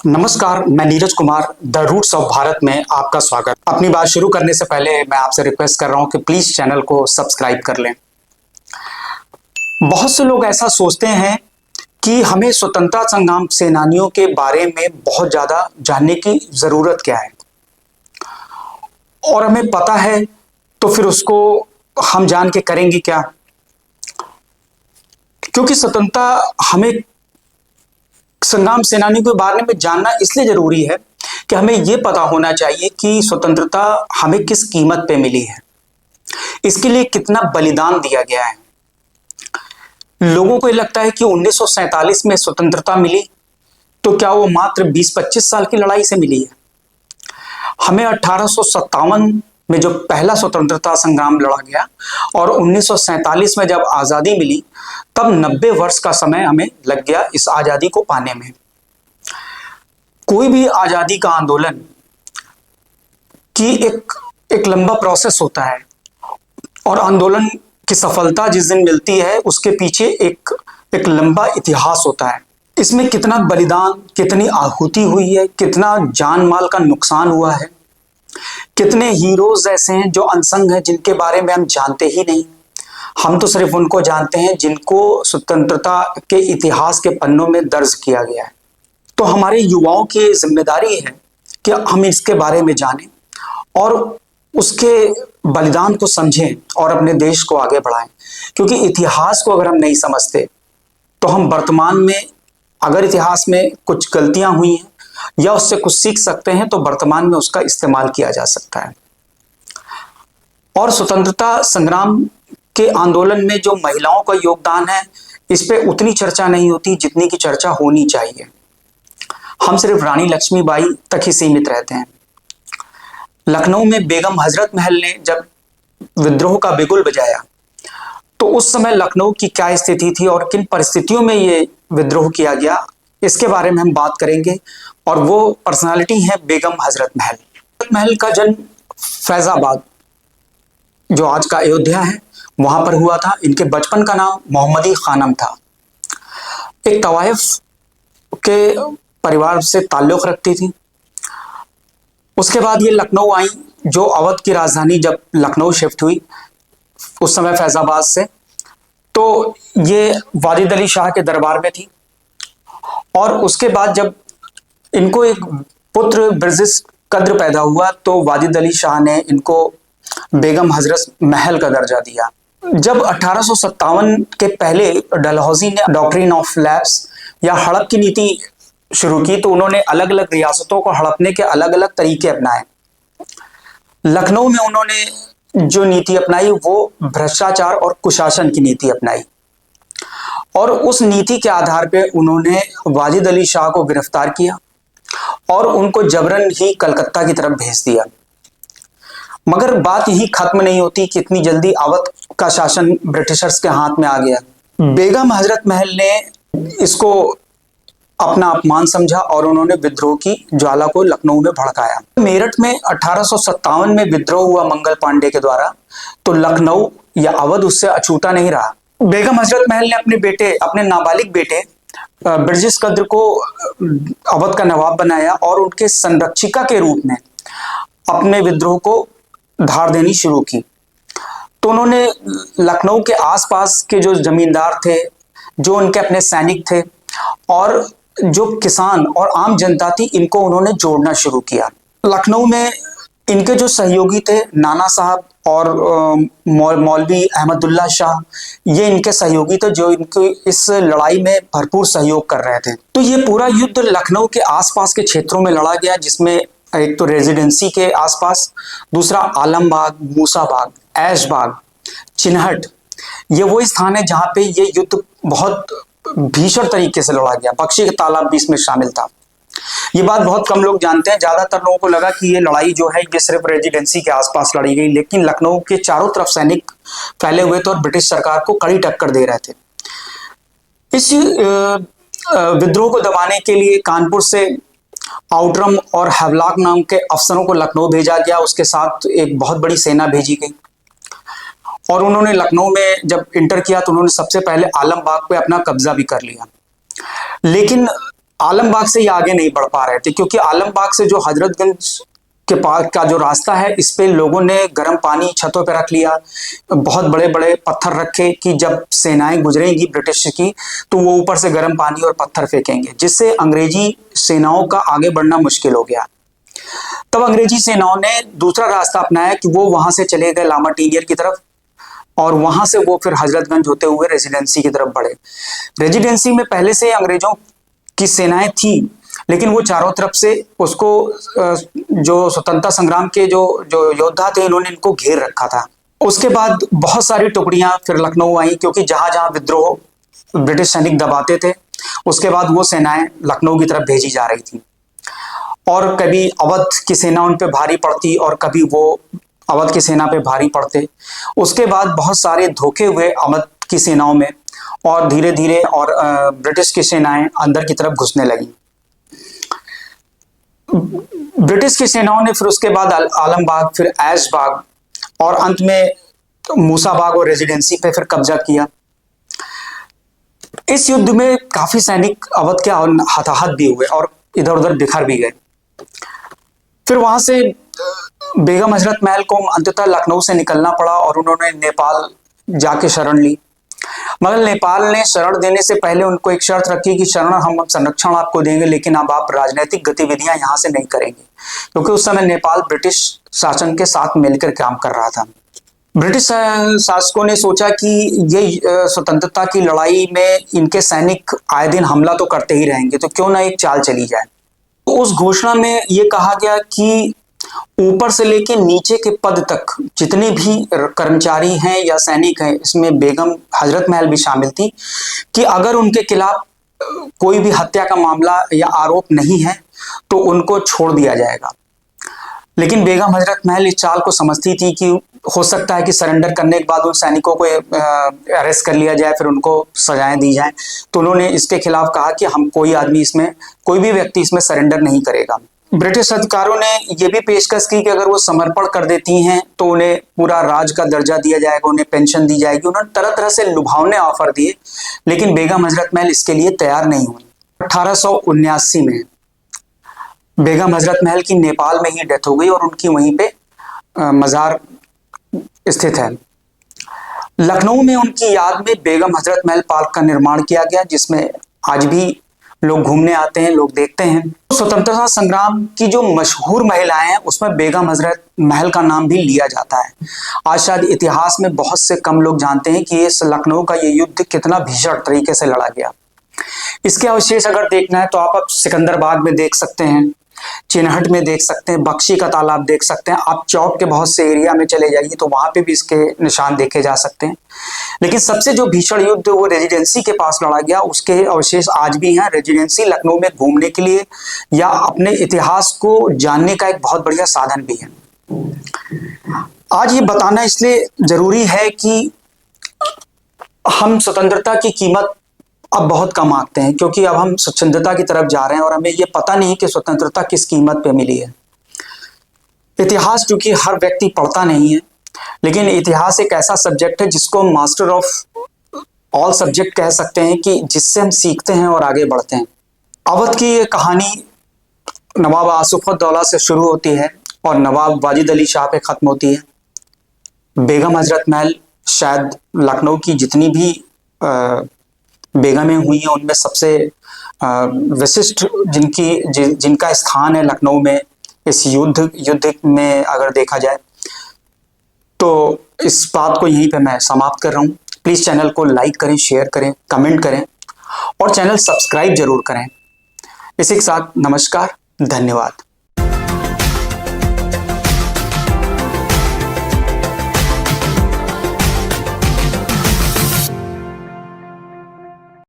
नमस्कार, मैं Neeraj Kumar the roots of Bharat में आपका स्वागत। अपनी बात शुरू करने से पहले मैं आपसे रिक्वेस्ट कर रहा हूं कि प्लीज चैनल को सब्सक्राइब कर लें। बहुत से लोग ऐसा सोचते हैं कि हमें स्वतंत्रता संग्राम सेनानियों के बारे में बहुत ज्यादा जानने की जरूरत क्या है, और हमें पता है तो फिर उसको हम जान के करेंगे क्या। क्योंकि स्वतंत्रता हमें संग्राम सेनानियों के बारे में जानना इसलिए जरूरी है कि हमें यह पता होना चाहिए कि स्वतंत्रता हमें किस कीमत पे मिली है, इसके लिए कितना बलिदान दिया गया है। लोगों को यह लगता है कि 1947 में स्वतंत्रता मिली तो क्या वो मात्र 20-25 साल की लड़ाई से मिली है। हमें 1857 में जो पहला स्वतंत्रता संग्राम लड़ा गया और 1947 में जब आजादी मिली तब 90 वर्ष का समय हमें लग गया इस आजादी को पाने में। कोई भी आजादी का आंदोलन की एक लंबा प्रोसेस होता है, और आंदोलन की सफलता जिस दिन मिलती है उसके पीछे एक लंबा इतिहास होता है। इसमें कितना बलिदान, कितनी आहुति हुई है, कितना जान माल का नुकसान हुआ है, कितने हीरोज ऐसे हैं जो अनसंग हैं, जिनके बारे में हम जानते ही नहीं। हम तो सिर्फ उनको जानते हैं जिनको स्वतंत्रता के इतिहास के पन्नों में दर्ज किया गया है। तो हमारे युवाओं की जिम्मेदारी है कि हम इसके बारे में जानें और उसके बलिदान को समझें और अपने देश को आगे बढ़ाएं। क्योंकि इतिहास को अगर हम नहीं समझते तो हम वर्तमान में, अगर इतिहास में कुछ गलतियां हुई हैं या उससे कुछ सीख सकते हैं, तो वर्तमान में उसका इस्तेमाल किया जा सकता है। और स्वतंत्रता संग्राम के आंदोलन में जो महिलाओं का योगदान है, इस पे उतनी चर्चा नहीं होती जितनी की चर्चा होनी चाहिए। हम सिर्फ रानी लक्ष्मीबाई तक ही सीमित रहते हैं। लखनऊ में बेगम हजरत महल ने जब विद्रोह का बिगुल बजाया तो उस समय लखनऊ की क्या स्थिति थी और किन परिस्थितियों में ये विद्रोह किया गया, इसके बारे में हम बात करेंगे। और वो पर्सनालिटी है बेगम हजरत महल। हजरत महल का जन्म फैजाबाद, जो आज का अयोध्या है, वहां पर हुआ था। इनके बचपन का नाम मोहम्मदी खानम था। एक तवाइफ के परिवार से ताल्लुक रखती थी। उसके बाद ये लखनऊ आई, जो अवध की राजधानी जब लखनऊ शिफ्ट हुई उस समय फैजाबाद से, तो ये वाजिद अली शाह के दरबार में थी। और उसके बाद जब इनको एक पुत्र ब्रजेश कद्र पैदा हुआ तो वाजिद अली शाह ने इनको बेगम हजरत महल का दर्जा दिया। जब 1857 के पहले डलहौजी ने डॉक्ट्रिन ऑफ लैप्स या हड़प की नीति शुरू की तो उन्होंने अलग अलग रियासतों को हड़पने के अलग अलग तरीके अपनाए। लखनऊ में उन्होंने जो नीति अपनाई वो भ्रष्टाचार और कुशासन की नीति अपनाई, और उस नीति के आधार पे उन्होंने वाजिद अली शाह को गिरफ्तार किया और उनको जबरन ही कलकत्ता की तरफ भेज दिया। मगर बात यही खत्म नहीं होती कि इतनी जल्दी अवध का शासन ब्रिटिशर्स के हाथ में आ गया। बेगम हजरत महल ने इसको अपना अपमान समझा और उन्होंने विद्रोह की ज्वाला को लखनऊ में भड़काया। मेरठ में 1857 में विद्रोह हुआ मंगल पांडे के द्वारा, तो लखनऊ या अवध उससे अछूता नहीं रहा। बेगम हजरत महल ने अपने नाबालिग बेटे ब्रजेश कद्र को अवध का नवाब बनाया और उनके संरक्षिका के रूप में अपने विद्रोह को धार देनी शुरू की। तो उन्होंने लखनऊ के आसपास के जो जमींदार थे, जो उनके अपने सैनिक थे और जो किसान और आम जनता थी, इनको उन्होंने जोड़ना शुरू किया। लखनऊ में इनके जो सहयोगी थे नाना साहब और मौलवी अहमदुल्ला शाह, ये इनके सहयोगी थे जो इनकी इस लड़ाई में भरपूर सहयोग कर रहे थे। तो ये पूरा युद्ध लखनऊ के आसपास के क्षेत्रों में लड़ा गया, जिसमें एक तो रेजिडेंसी के आसपास, दूसरा आलमबाग, मूसाबाग, ऐशबाग, चिन्हट, ये वो स्थान है जहां पे ये युद्ध बहुत भीषण तरीके से लड़ा गया। बख्शी का तालाब भी इसमें शामिल था। ये बात बहुत कम लोग जानते हैं। ज्यादातर लोगों को लगा कि ये लड़ाई जो है ये सिर्फ रेजिडेंसी के आसपास लड़ी गई, लेकिन लखनऊ के चारों तरफ सैनिक फैले हुए थे और ब्रिटिश सरकार को कड़ी टक्कर दे रहे थे। इस विद्रोह को दबाने के लिए कानपुर से आउटरम और हैवलॉक नाम के अफसरों को लखनऊ भेजा गया। उसके साथ एक बहुत बड़ी सेना भेजी गई और उन्होंने लखनऊ में जब इंटर किया तो उन्होंने सबसे पहले आलमबाग पे अपना कब्जा भी कर लिया। लेकिन आलमबाग से ये आगे नहीं बढ़ पा रहे थे, क्योंकि आलमबाग से जो हजरतगंज के पास का जो रास्ता है, इस पे लोगों ने गर्म पानी छतों पे रख लिया, बहुत बड़े बड़े पत्थर रखे कि जब सेनाएं गुजरेंगी ब्रिटिश की तो वो ऊपर से गर्म पानी और पत्थर फेंकेंगे, जिससे अंग्रेजी सेनाओं का आगे बढ़ना मुश्किल हो गया। तब अंग्रेजी सेनाओं ने दूसरा रास्ता अपनाया कि वो वहां से चले गए लामाटीनियर की तरफ, और वहां से वो फिर हजरतगंज होते हुए रेजिडेंसी की तरफ बढ़े। रेजिडेंसी में पहले से अंग्रेजों की सेनाएं थी, लेकिन वो चारों तरफ से उसको जो स्वतंत्रता संग्राम के जो जो योद्धा थे, इन्होंने इनको घेर रखा था। उसके बाद बहुत सारी टुकड़ियां फिर लखनऊ आई, क्योंकि जहां जहां विद्रोह ब्रिटिश सैनिक दबाते थे, उसके बाद वो सेनाएं लखनऊ की तरफ भेजी जा रही थी, और कभी अवध की सेना उन पे भारी पड़ती और कभी वो अवध की सेना पे भारी पड़ते। उसके बाद बहुत सारे धोखे हुए अवध की सेनाओं में, और धीरे धीरे और ब्रिटिश की सेनाएं अंदर की तरफ घुसने लगी। ब्रिटिश की सेनाओं ने फिर उसके बाद आलमबाग, फिर ऐशबाग और अंत में मूसाबाग और रेजिडेंसी पे फिर कब्जा किया। इस युद्ध में काफी सैनिक अवध के हताहत भी हुए और इधर उधर बिखर भी गए। फिर वहां से बेगम हजरत महल को अंततः लखनऊ से निकलना पड़ा और उन्होंने नेपाल जाके शरण ली, मगर नेपाल ने शरण देने से पहले उनको एक शर्त रखी कि शरण हम संरक्षण आपको देंगे, लेकिन अब आप राजनीतिक गतिविधियां यहां से नहीं करेंगे, क्योंकि उस समय नेपाल ब्रिटिश शासन के साथ मिलकर काम कर रहा था। ब्रिटिश शासकों ने सोचा कि ये स्वतंत्रता की लड़ाई में इनके सैनिक आए दिन हमला तो करते ही रहेंगे, तो क्यों ना एक चाल चली जाए। तो उस घोषणा में ये कहा गया कि ऊपर से लेके नीचे के पद तक जितने भी कर्मचारी हैं या सैनिक हैं, इसमें बेगम हजरत महल भी शामिल थी, कि अगर उनके खिलाफ कोई भी हत्या का मामला या आरोप नहीं है तो उनको छोड़ दिया जाएगा। लेकिन बेगम हजरत महल इस चाल को समझती थी कि हो सकता है कि सरेंडर करने के बाद उन सैनिकों को अरेस्ट कर लिया जाए, फिर उनको सजाएं दी जाएं, तो उन्होंने इसके खिलाफ कहा कि हम कोई आदमी इसमें, कोई भी व्यक्ति इसमें सरेंडर नहीं करेगा। ब्रिटिश अधिकारियों ने यह भी पेशकश की कि अगर वो समर्पण कर देती हैं तो उन्हें पूरा राज का दर्जा दिया जाएगा, उन्हें पेंशन दी जाएगी। उन्होंने तरह तरह से लुभावने ऑफर दिए, लेकिन बेगम हजरत महल इसके लिए तैयार नहीं हुई। 1879 में बेगम हजरत महल की नेपाल में ही डेथ हो गई और उनकी वहीं पे मजार स्थित है। लखनऊ में उनकी याद में बेगम हजरत महल पार्क का निर्माण किया गया, जिसमें आज भी लोग घूमने आते हैं, लोग देखते हैं। स्वतंत्रता संग्राम की जो मशहूर महिलाएं हैं उसमें बेगम हजरत महल का नाम भी लिया जाता है। आज शायद इतिहास में बहुत से कम लोग जानते हैं कि इस लखनऊ का ये युद्ध कितना भीषण तरीके से लड़ा गया। इसके अवशेष अगर देखना है तो आप अब सिकंदर बाग में देख सकते हैं, चिनहट में देख सकते हैं, बख्शी का तालाब देख सकते हैं। आप चौक के बहुत से एरिया में चले जाइए तो वहां पे भी इसके निशान देखे जा सकते हैं। लेकिन सबसे जो भीषण युद्ध वो रेजिडेंसी के पास लड़ा गया, उसके अवशेष आज भी हैं। रेजिडेंसी लखनऊ में घूमने के लिए या अपने इतिहास को जानने का एक बहुत बढ़िया साधन भी है। आज ये बताना इसलिए जरूरी है कि हम स्वतंत्रता की कीमत अब बहुत कम आंकते हैं, क्योंकि अब हम स्वतंत्रता की तरफ जा रहे हैं और हमें ये पता नहीं कि स्वतंत्रता किस कीमत पे मिली है। इतिहास चूंकि हर व्यक्ति पढ़ता नहीं है, लेकिन इतिहास एक ऐसा सब्जेक्ट है जिसको हम मास्टर ऑफ ऑल सब्जेक्ट कह सकते हैं, कि जिससे हम सीखते हैं और आगे बढ़ते हैं। अवध की ये कहानी नवाब आसिफउद्दौला से शुरू होती है और नवाब वाजिद अली शाह पे खत्म होती है। बेगम हजरत महल शायद लखनऊ की जितनी भी बेगमें हुई हैं उनमें सबसे विशिष्ट जिनका स्थान है लखनऊ में इस युद्ध में अगर देखा जाए, तो इस बात को यहीं पे मैं समाप्त कर रहा हूँ। प्लीज़ चैनल को लाइक करें, शेयर करें, कमेंट करें और चैनल सब्सक्राइब जरूर करें। इसी के साथ नमस्कार, धन्यवाद।